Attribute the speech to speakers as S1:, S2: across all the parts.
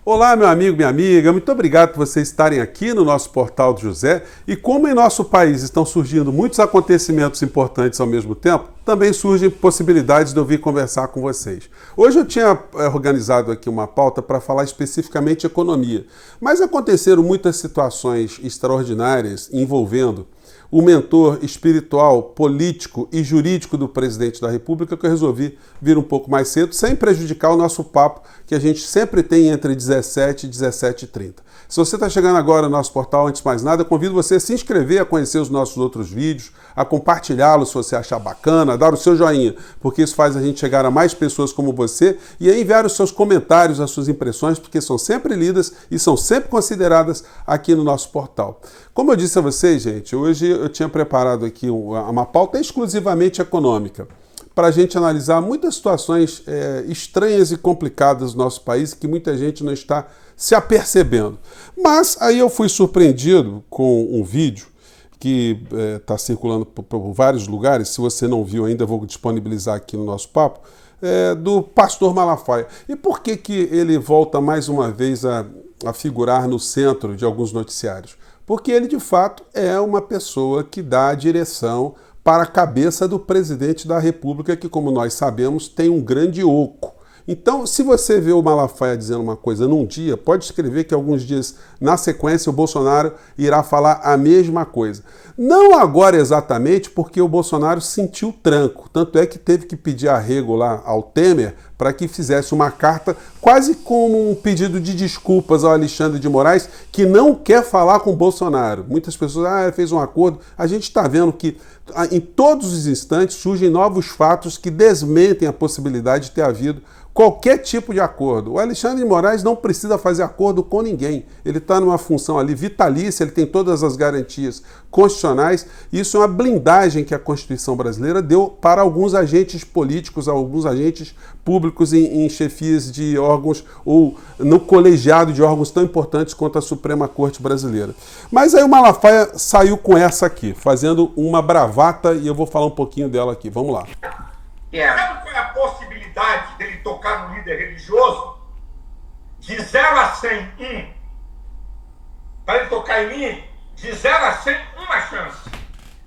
S1: Olá, meu amigo, minha amiga, muito obrigado por vocês estarem aqui no nosso Portal do José. E como em nosso país estão surgindo muitos acontecimentos importantes ao mesmo tempo, também surgem possibilidades de eu vir conversar com vocês. Hoje eu tinha organizado aqui uma pauta para falar especificamente de economia, mas aconteceram muitas situações extraordinárias envolvendo o mentor espiritual, político e jurídico do presidente da República, que eu resolvi vir um pouco mais cedo, sem prejudicar o nosso papo que a gente sempre tem entre 17 e 17h30. Se você está chegando agora no nosso portal, antes de mais nada, eu convido você a se inscrever, a conhecer os nossos outros vídeos, a compartilhá-los se você achar bacana, a dar o seu joinha, porque isso faz a gente chegar a mais pessoas como você, e a enviar os seus comentários, as suas impressões, porque são sempre lidas e são sempre consideradas aqui no nosso portal. Como eu disse a vocês, gente, hoje eu tinha preparado aqui uma pauta exclusivamente econômica, para a gente analisar muitas situações estranhas e complicadas do nosso país que muita gente não está se apercebendo. Mas aí eu fui surpreendido com um vídeo que está circulando por vários lugares. Se você não viu ainda, eu vou disponibilizar aqui no nosso papo, do pastor Malafaia. E por que ele volta mais uma vez a figurar no centro de alguns noticiários? Porque ele, de fato, é uma pessoa que dá a direção para a cabeça do presidente da República, que, como nós sabemos, tem um grande oco. Então, se você vê o Malafaia dizendo uma coisa num dia, pode escrever que alguns dias na sequência o Bolsonaro irá falar a mesma coisa. Não agora exatamente, porque o Bolsonaro sentiu tranco. Tanto é que teve que pedir arrego lá ao Temer para que fizesse uma carta quase como um pedido de desculpas ao Alexandre de Moraes, que não quer falar com o Bolsonaro. Muitas pessoas, fez um acordo. A gente está vendo que em todos os instantes surgem novos fatos que desmentem a possibilidade de ter havido qualquer tipo de acordo. O Alexandre de Moraes não precisa fazer acordo com ninguém. Ele está numa função ali vitalícia, ele tem todas as garantias constitucionais. Isso é uma blindagem que a Constituição brasileira deu para alguns agentes políticos, alguns agentes públicos em chefias de órgãos ou no colegiado de órgãos tão importantes quanto a Suprema Corte Brasileira. Mas aí o Malafaia saiu com essa aqui, fazendo uma bravata, e eu vou falar um pouquinho dela aqui. Vamos lá.
S2: Sabe qual é a possibilidade dele tocar no líder religioso? De 0 a 100, 1. Para ele tocar em mim, de 0 a 100, uma chance.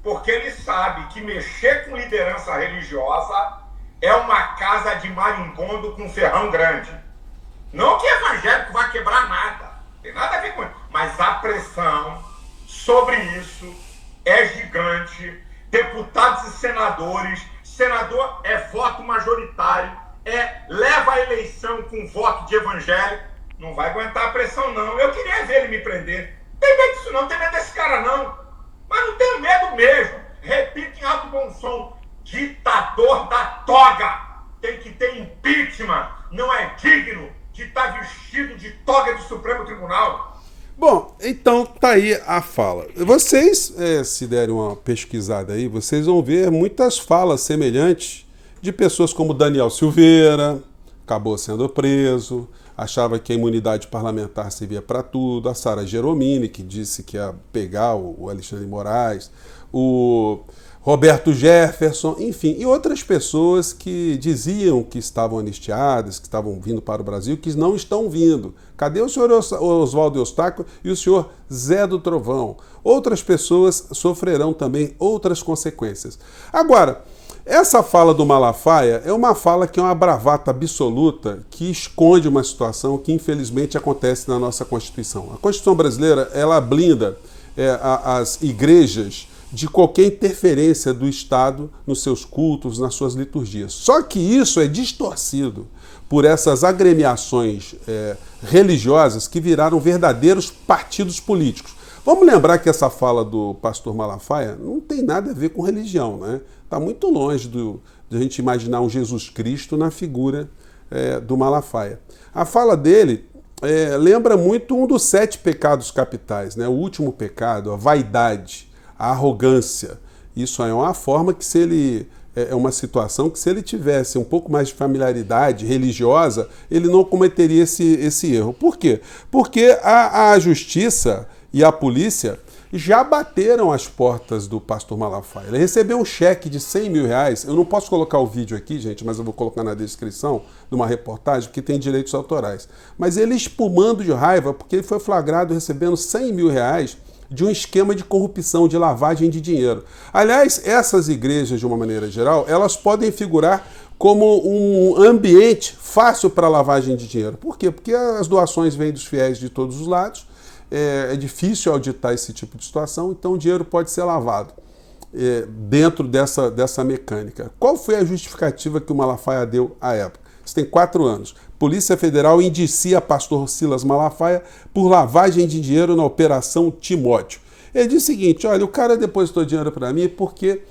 S2: Porque ele sabe que mexer com liderança religiosa é uma casa de marimbondo com ferrão grande. Não que evangélico vai quebrar nada, tem nada a ver com isso. Mas a pressão sobre isso é gigante. Deputados e senadores, senador é voto majoritário, leva a eleição com voto de evangélico, não vai aguentar a pressão não. Eu queria ver ele me prender. Tem medo disso não, tem medo desse cara não. Mas não tenho medo mesmo. Repito em alto bom som, ditador da toga. Tem que ter impeachment. Não é digno de estar vestido de toga do Supremo Tribunal.
S1: Bom, então tá aí a fala. Vocês, se derem uma pesquisada aí, vocês vão ver muitas falas semelhantes de pessoas como Daniel Silveira, acabou sendo preso, achava que a imunidade parlamentar servia para tudo, a Sara Geromini, que disse que ia pegar o Alexandre de Moraes, o Roberto Jefferson, enfim, e outras pessoas que diziam que estavam anistiadas, que estavam vindo para o Brasil, que não estão vindo. Cadê o senhor Oswaldo Eustáquio e o senhor Zé do Trovão? Outras pessoas sofrerão também outras consequências. Agora, essa fala do Malafaia é uma fala que é uma bravata absoluta que esconde uma situação que infelizmente acontece na nossa Constituição. A Constituição brasileira, ela blinda as igrejas de qualquer interferência do Estado nos seus cultos, nas suas liturgias. Só que isso é distorcido por essas agremiações religiosas que viraram verdadeiros partidos políticos. Vamos lembrar que essa fala do pastor Malafaia não tem nada a ver com religião, né? Está muito longe de a gente imaginar um Jesus Cristo na figura do Malafaia. A fala dele lembra muito um dos 7 pecados capitais, né? O último pecado, a vaidade, a arrogância. Isso é uma forma que é uma situação que se ele tivesse um pouco mais de familiaridade religiosa, ele não cometeria esse erro. Por quê? Porque a justiça e a polícia já bateram as portas do pastor Malafaia. Ele recebeu um cheque de 100 mil reais. Eu não posso colocar o vídeo aqui, gente, mas eu vou colocar na descrição de uma reportagem, porque tem direitos autorais. Mas ele espumando de raiva, porque ele foi flagrado recebendo 100 mil reais de um esquema de corrupção, de lavagem de dinheiro. Aliás, essas igrejas, de uma maneira geral, elas podem figurar como um ambiente fácil para lavagem de dinheiro. Por quê? Porque as doações vêm dos fiéis de todos os lados, é difícil auditar esse tipo de situação, então o dinheiro pode ser lavado dentro dessa mecânica. Qual foi a justificativa que o Malafaia deu à época? Isso tem 4 anos. Polícia Federal indicia pastor Silas Malafaia por lavagem de dinheiro na Operação Timóteo. Ele diz o seguinte, olha, o cara depositou dinheiro para mim porque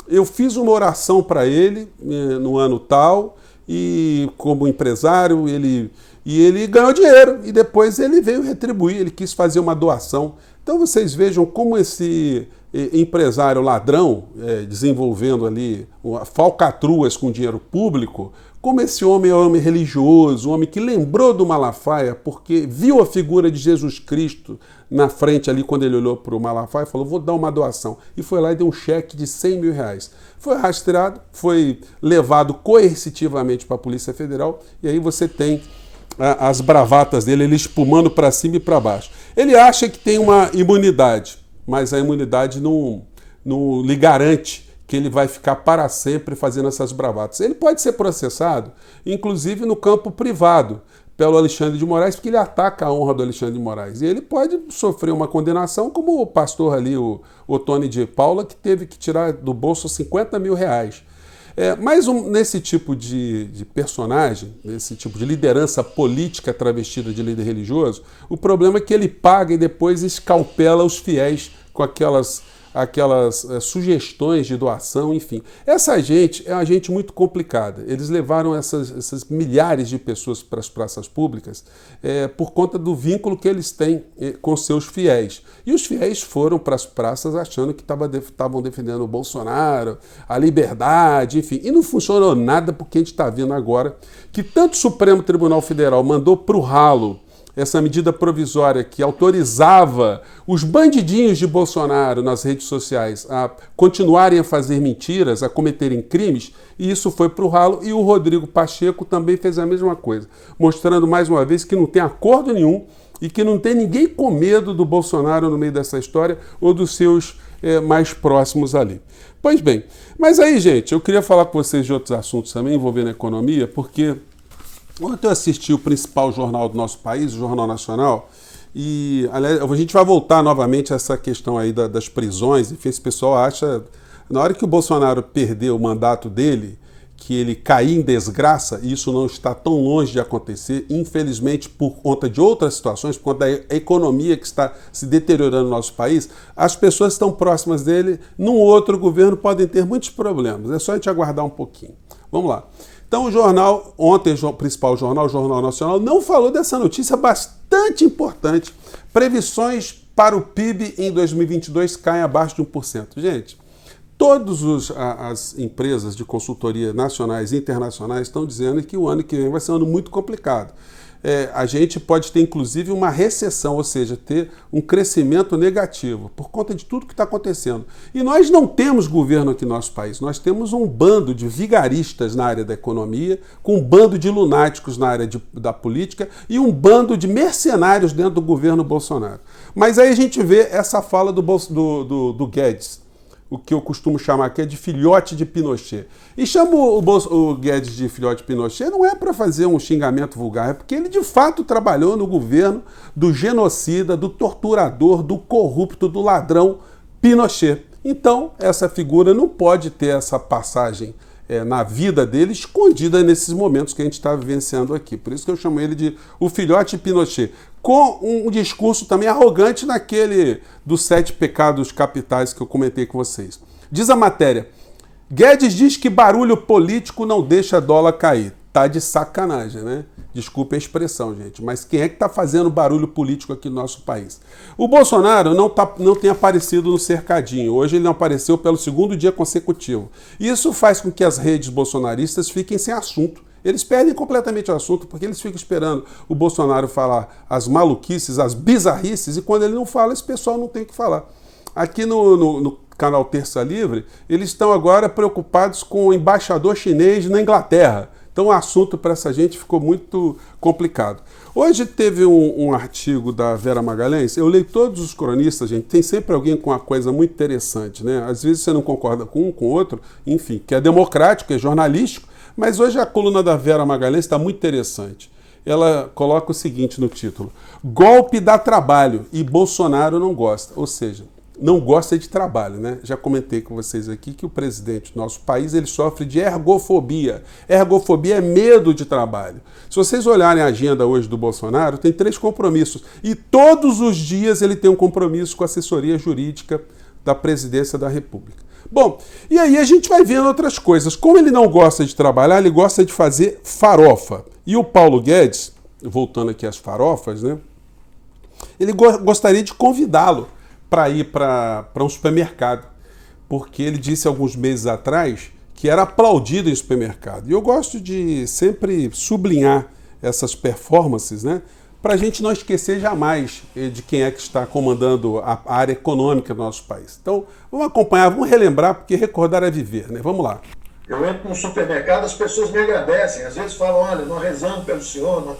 S1: eu fiz uma oração para ele no ano tal e como empresário ele ganhou dinheiro e depois ele veio retribuir, ele quis fazer uma doação. Então vocês vejam como esse empresário ladrão, desenvolvendo ali falcatruas com dinheiro público, como esse homem é um homem religioso, um homem que lembrou do Malafaia porque viu a figura de Jesus Cristo na frente ali quando ele olhou para o Malafaia e falou, vou dar uma doação. E foi lá e deu um cheque de 100 mil reais. Foi rastreado, foi levado coercitivamente para a Polícia Federal e aí você tem as bravatas dele, ele espumando para cima e para baixo. Ele acha que tem uma imunidade, mas a imunidade não lhe garante que ele vai ficar para sempre fazendo essas bravatas. Ele pode ser processado, inclusive no campo privado, pelo Alexandre de Moraes, porque ele ataca a honra do Alexandre de Moraes. E ele pode sofrer uma condenação, como o pastor ali, o Tony de Paula, que teve que tirar do bolso 50 mil reais. Mas nesse tipo de personagem, nesse tipo de liderança política travestida de líder religioso, o problema é que ele paga e depois escalpela os fiéis com aquelas sugestões de doação, enfim. Essa gente é uma gente muito complicada. Eles levaram essas milhares de pessoas para as praças públicas por conta do vínculo que eles têm com seus fiéis. E os fiéis foram para as praças achando que estavam defendendo o Bolsonaro, a liberdade, enfim. E não funcionou nada porque a gente está vendo agora que tanto o Supremo Tribunal Federal mandou para o ralo essa medida provisória que autorizava os bandidinhos de Bolsonaro nas redes sociais a continuarem a fazer mentiras, a cometerem crimes, e isso foi para o ralo, e o Rodrigo Pacheco também fez a mesma coisa, mostrando mais uma vez que não tem acordo nenhum e que não tem ninguém com medo do Bolsonaro no meio dessa história ou dos seus mais próximos ali. Pois bem, mas aí, gente, eu queria falar com vocês de outros assuntos também envolvendo a economia, porque ontem eu assisti o principal jornal do nosso país, o Jornal Nacional, e aliás, a gente vai voltar novamente a essa questão aí das prisões, enfim, esse pessoal acha, na hora que o Bolsonaro perdeu o mandato dele, que ele cair em desgraça, e isso não está tão longe de acontecer, infelizmente por conta de outras situações, por conta da economia que está se deteriorando no nosso país, as pessoas que estão próximas dele, num outro governo, podem ter muitos problemas, é só a gente aguardar um pouquinho. Vamos lá. Então o jornal, ontem o principal jornal, o Jornal Nacional, não falou dessa notícia bastante importante. Previsões para o PIB em 2022 caem abaixo de 1%. Gente, todas as empresas de consultoria nacionais e internacionais estão dizendo que o ano que vem vai ser um ano muito complicado. A gente pode ter, inclusive, uma recessão, ou seja, ter um crescimento negativo, por conta de tudo que está acontecendo. E nós não temos governo aqui no nosso país, nós temos um bando de vigaristas na área da economia, com um bando de lunáticos na área da política e um bando de mercenários dentro do governo Bolsonaro. Mas aí a gente vê essa fala do Guedes, o que eu costumo chamar aqui de filhote de Pinochet. E chamo o Guedes de filhote de Pinochet não é para fazer um xingamento vulgar, é porque ele de fato trabalhou no governo do genocida, do torturador, do corrupto, do ladrão Pinochet. Então, essa figura não pode ter essa passagem na vida dele escondida nesses momentos que a gente está vivenciando aqui. Por isso que eu chamo ele de o filhote de Pinochet, com um discurso também arrogante naquele dos 7 pecados capitais que eu comentei com vocês. Diz a matéria, Guedes diz que barulho político não deixa dólar cair. Tá de sacanagem, né? Desculpe a expressão, gente, mas quem é que está fazendo barulho político aqui no nosso país? O Bolsonaro não tem aparecido no cercadinho. Hoje ele não apareceu pelo 2º dia consecutivo. Isso faz com que as redes bolsonaristas fiquem sem assunto. Eles perdem completamente o assunto porque eles ficam esperando o Bolsonaro falar as maluquices, as bizarrices, e quando ele não fala, esse pessoal não tem o que falar. aqui no canal Terça Livre, eles estão agora preocupados com o embaixador chinês na Inglaterra. Então o assunto para essa gente ficou muito complicado. Hoje teve um artigo da Vera Magalhães, eu leio todos os cronistas, gente, tem sempre alguém com uma coisa muito interessante, né? Às vezes você não concorda com um, com o outro, enfim, que é democrático, que é jornalístico, mas hoje a coluna da Vera Magalhães está muito interessante. Ela coloca o seguinte no título: golpe dá trabalho e Bolsonaro não gosta, ou seja, não gosta de trabalho, né? Já comentei com vocês aqui que o presidente do nosso país ele sofre de ergofobia. Ergofobia é medo de trabalho. Se vocês olharem a agenda hoje do Bolsonaro, tem 3 compromissos. E todos os dias ele tem um compromisso com a assessoria jurídica da presidência da República. Bom, e aí a gente vai vendo outras coisas. Como ele não gosta de trabalhar, ele gosta de fazer farofa. E o Paulo Guedes, voltando aqui às farofas, né? Ele gostaria de convidá-lo para ir para um supermercado, porque ele disse alguns meses atrás que era aplaudido em supermercado. E eu gosto de sempre sublinhar essas performances, né, para a gente não esquecer jamais de quem é que está comandando a área econômica do nosso país. Então, vamos acompanhar, vamos relembrar, porque recordar é viver, né? Vamos lá.
S3: Eu entro num supermercado, as pessoas me agradecem, às vezes falam, olha, nós rezamos pelo senhor, nós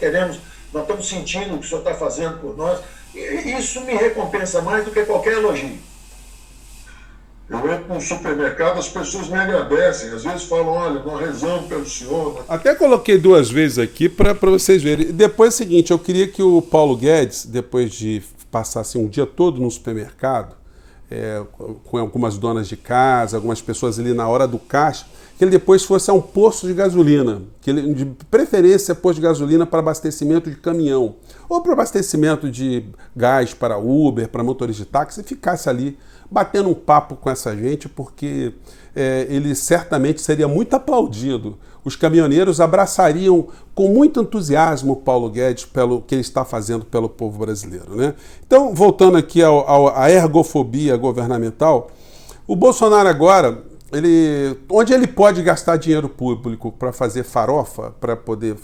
S3: estamos sentindo o que o senhor está fazendo por nós. Isso me recompensa mais do que qualquer elogio. Eu entro num supermercado, as pessoas me agradecem. Às vezes falam, olha, nós rezamos pelo senhor.
S1: Até coloquei 2 vezes aqui para vocês verem. Depois é o seguinte, eu queria que o Paulo Guedes, depois de passar assim, um dia todo no supermercado, com algumas donas de casa, algumas pessoas ali na hora do caixa, que ele depois fosse a um posto de gasolina, que ele, de preferência posto de gasolina para abastecimento de caminhão, ou para abastecimento de gás para Uber, para motorista de táxi, e ficasse ali batendo um papo com essa gente, porque ele certamente seria muito aplaudido. Os caminhoneiros abraçariam com muito entusiasmo o Paulo Guedes pelo que ele está fazendo pelo povo brasileiro, né? Então, voltando aqui à ergofobia governamental, o Bolsonaro agora, onde ele pode gastar dinheiro público para fazer farofa, para poder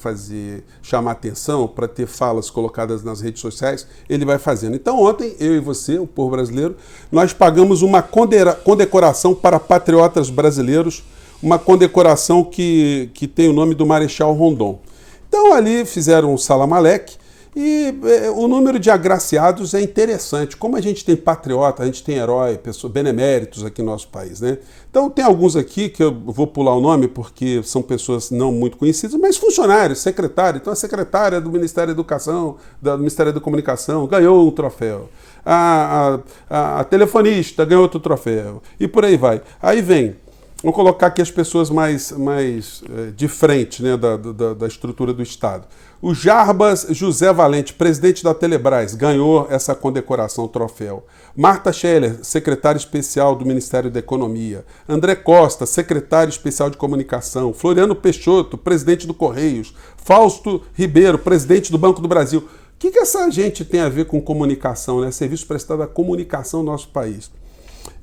S1: chamar atenção, para ter falas colocadas nas redes sociais, ele vai fazendo. Então ontem, eu e você, o povo brasileiro, nós pagamos uma condecoração para patriotas brasileiros, uma condecoração que tem o nome do Marechal Rondon. Então ali fizeram um salamaleque, e o número de agraciados é interessante. Como a gente tem patriota, a gente tem herói, beneméritos aqui no nosso país, né? Então tem alguns aqui que eu vou pular o nome porque são pessoas não muito conhecidas, mas funcionários, secretário. Então a secretária do Ministério da Educação, do Ministério da Comunicação, ganhou um troféu. A telefonista ganhou outro troféu. E por aí vai. Aí vem. Vou colocar aqui as pessoas mais de frente, né, da estrutura do Estado. O Jarbas José Valente, presidente da Telebrás, ganhou essa condecoração, troféu. Marta Scheller, secretária especial do Ministério da Economia. André Costa, secretário especial de Comunicação. Floriano Peixoto, presidente do Correios. Fausto Ribeiro, presidente do Banco do Brasil. O que essa gente tem a ver com comunicação, né? Serviço prestado à comunicação no nosso país.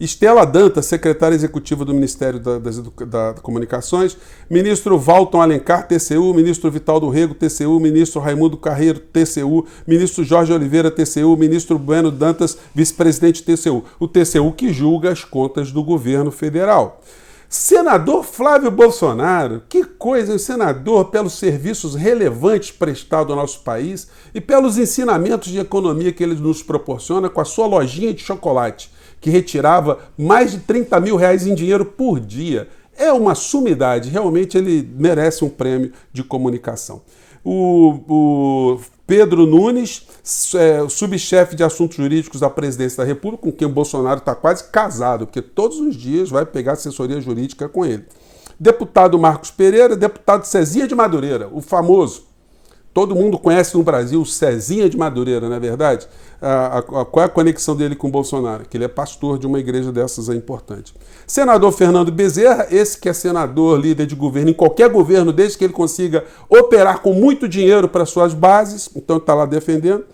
S1: Estela Dantas, secretária executiva do Ministério das Comunicações, ministro Valton Alencar, TCU, ministro Vital do Rego, TCU, ministro Raimundo Carreiro, TCU, ministro Jorge Oliveira, TCU, ministro Bueno Dantas, vice-presidente TCU. O TCU que julga as contas do governo federal. Senador Flávio Bolsonaro, que coisa, o senador, pelos serviços relevantes prestados ao nosso país e pelos ensinamentos de economia que ele nos proporciona com a sua lojinha de chocolate, que retirava mais de 30 mil reais em dinheiro por dia. É uma sumidade, realmente ele merece um prêmio de comunicação. O Pedro Nunes, subchefe de assuntos jurídicos da presidência da República, com quem o Bolsonaro está quase casado, porque todos os dias vai pegar assessoria jurídica com ele. Deputado Marcos Pereira, deputado Cezinha de Madureira, o famoso. Todo mundo conhece no Brasil o Cezinha de Madureira, não é verdade? Qual é a conexão dele com o Bolsonaro? Que ele é pastor de uma igreja dessas importante. Senador Fernando Bezerra, esse que é senador, líder de governo, em qualquer governo, desde que ele consiga operar com muito dinheiro para suas bases, então está lá defendendo.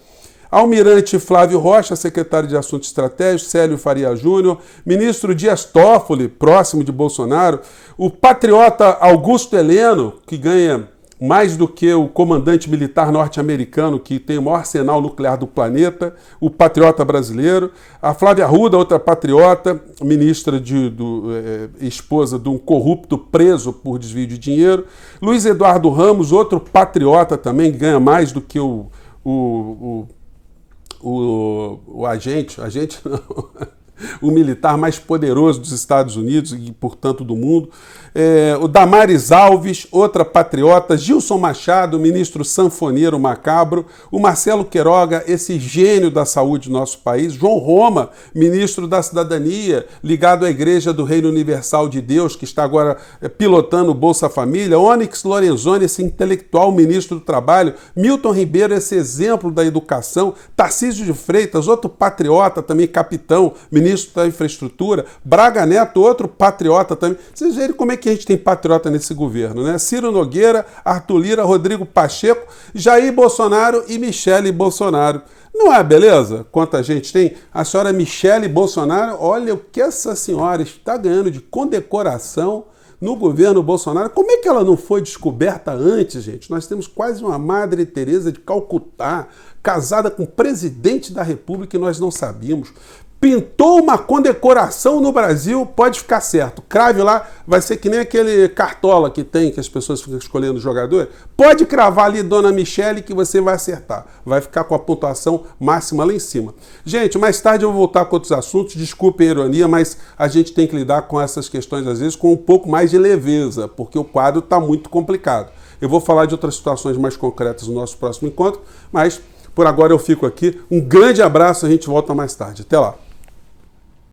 S1: Almirante Flávio Rocha, secretário de Assuntos Estratégicos, Célio Faria Júnior, ministro Dias Toffoli, próximo de Bolsonaro, o patriota Augusto Heleno, que ganha mais do que o comandante militar norte-americano, que tem o maior arsenal nuclear do planeta, o patriota brasileiro, a Flávia Arruda, outra patriota, ministra esposa de um corrupto preso por desvio de dinheiro, Luiz Eduardo Ramos, outro patriota também, ganha mais do que o agente não, o militar mais poderoso dos Estados Unidos e, portanto, do mundo. O Damares Alves, outra patriota, Gilson Machado, ministro sanfoneiro macabro, o Marcelo Queiroga, esse gênio da saúde do nosso país, João Roma, ministro da Cidadania, ligado à Igreja do Reino Universal de Deus, que está agora pilotando o Bolsa Família, Onyx Lorenzoni, esse intelectual ministro do Trabalho, Milton Ribeiro, esse exemplo da educação, Tarcísio de Freitas, outro patriota também, capitão, ministro da Infraestrutura, Braga Neto, outro patriota também. Vocês verem como é que a gente tem patriota nesse governo, né? Ciro Nogueira, Arthur Lira, Rodrigo Pacheco, Jair Bolsonaro e Michele Bolsonaro. Não é beleza? Quanta gente tem? A senhora Michele Bolsonaro, olha o que essa senhora está ganhando de condecoração no governo Bolsonaro. Como é que ela não foi descoberta antes, gente? Nós temos quase uma Madre Teresa de Calcutá, casada com o presidente da República e nós não sabíamos. Pintou uma condecoração no Brasil, pode ficar certo. Crave lá, vai ser que nem aquele cartola que tem, que as pessoas ficam escolhendo jogador. Pode cravar ali, dona Michele, que você vai acertar. Vai ficar com a pontuação máxima lá em cima. Gente, mais tarde eu vou voltar com outros assuntos. Desculpe a ironia, mas a gente tem que lidar com essas questões, às vezes, com um pouco mais de leveza, porque o quadro está muito complicado. Eu vou falar de outras situações mais concretas no nosso próximo encontro, mas por agora eu fico aqui. Um grande abraço, a gente volta mais tarde. Até lá.